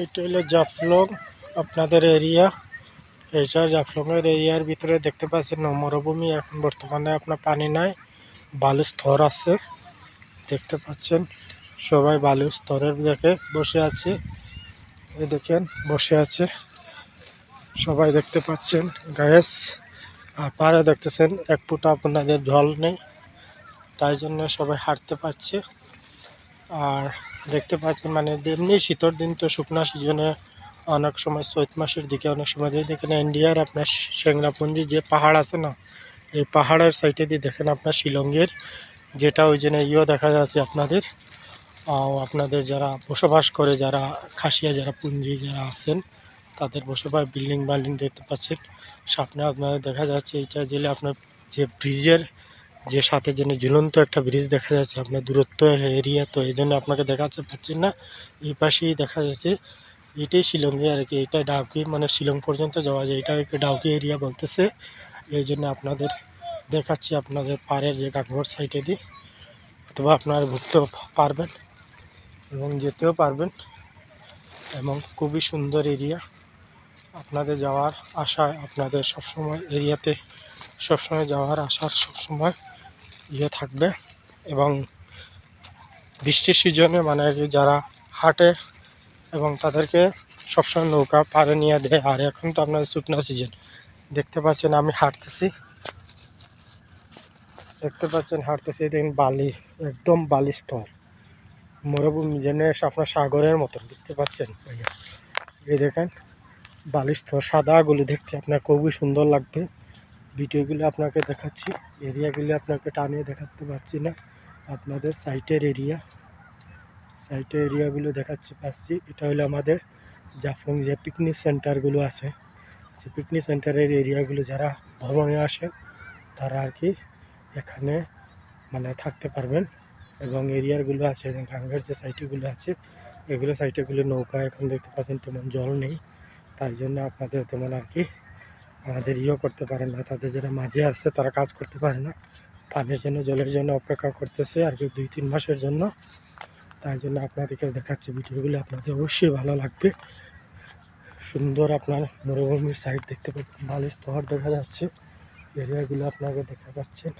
এটা হলো জাফলং আপনাদের এরিয়া। এটা জাফলংয়ের এরিয়ার ভিতরে দেখতে পাচ্ছেন মরুভূমি, এখন বর্তমানে আপনার পানি নাই, বালুর স্তর আছে দেখতে পাচ্ছেন। সবাই বালুর স্তরের দিকে বসে আছে, এই দেখেন বসে আছে সবাই দেখতে পাচ্ছেন গ্যাস। আর পাড়ে দেখতেছেন এক ফুটা আপনাদের জল নেই, তাই জন্য সবাই হাঁটতে পারছে। আর দেখতে পাচ্ছেন মানে এমনি শীতের দিন তো শুকনা সিজনে অনেক সময় চৈত মাসের দিকে অনেক সময় দিয়ে দেখেন ইন্ডিয়ার আপনার সেংরাপুঞ্জি যে পাহাড় আছে না, এই পাহাড়ের সাইডে দিয়ে দেখেন আপনার শিলংয়ের যেটা ওই জন্য দেখা যাচ্ছে আপনাদের আপনাদের যারা বসবাস করে, যারা খাসিয়া যারা পুঞ্জি যারা আছেন তাদের বসবাস বিল্ডিং বাল্ডিং দেখতে পাচ্ছেন। সামনে আপনাদের দেখা যাচ্ছে এইটা জেলে আপনার যে ব্রিজের যে সাথে যেন ঝুলন্ত একটা ব্রিজ দেখা যাচ্ছে আপনার দূরত্ব এরিয়া, তো এই জন্য আপনাকে দেখাতে পাচ্ছেন না। এই পাশেই দেখা যাচ্ছে এটাই শিলংয়ে আর কি, এটা ডাউকি মানে শিলং পর্যন্ত যাওয়া যায়, এটা একটু ডাউকি এরিয়া বলতেছে। এই জন্য আপনাদের দেখাচ্ছি আপনাদের পাড়ের যে কাকভর সাইডে দিয়ে, অথবা আপনারা ঘুরতেও পারবেন এবং যেতেও পারবেন, এবং খুবই সুন্দর এরিয়া। আপনাদের যাওয়ার আশায় আপনাদের সবসময় এরিয়াতে সবসময় যাওয়ার আশার সবসময় থাকবে। এবং বৃষ্টির সিজনে মানে যারা হাঁটে এবং তাদেরকে সবসময় নৌকা পাড়ে নিয়ে দেয়। আর এখন তো আপনাদের শুকনা সিজন দেখতে পাচ্ছেন, আমি হাঁটতেছি দেখতে পাচ্ছেন হাঁটতেছি, দেখেন বালি একদম বালি স্তর, মরুভূমি যেন আপনার সাগরের মতন বুঝতে পারছেন ভাইয়া। এই দেখেন বালির স্তর সাদাগুলো দেখতে আপনার খুবই সুন্দর লাগবে। ভিডিওগুলো আপনাকে দেখাচ্ছি, এরিয়াগুলি আপনাকে টানিয়ে দেখাতে পারছি না, আপনাদের সাইটের এরিয়াগুলো দেখাচ্ছি পাচ্ছি। এটা হলো আমাদের জাফলং যে পিকনিক সেন্টারগুলো আছে, যে পিকনিক সেন্টারের এরিয়াগুলো যারা ভ্রমণে আসেন তারা আর কি এখানে মানে থাকতে পারবেন। এবং এরিয়াগুলো আছে গাঙ্গের যে সাইটগুলো আছে এগুলো সাইটেগুলো নৌকা এখন দেখতে পাচ্ছেন তেমন জল নেই, তাই জন্য আপনাদের তেমন আর কি আমাদের করতে পারেন না। তাদের যারা মাঝে আসছে তারা কাজ করতে পারে না, পানির জন্য জলের জন্য অপেক্ষা করতেছে আর কি 2-3 মাসের জন্য। তাই জন্য আপনাদেরকে দেখাচ্ছি, ভিডিওগুলো আপনাদের অবশ্যই ভালো লাগবে। সুন্দর আপনার মরুভূমির সাইড দেখতে পাচ্ছেন, বালির স্তর দেখা যাচ্ছে, এরিয়াগুলো আপনাকে দেখা পাচ্ছেন।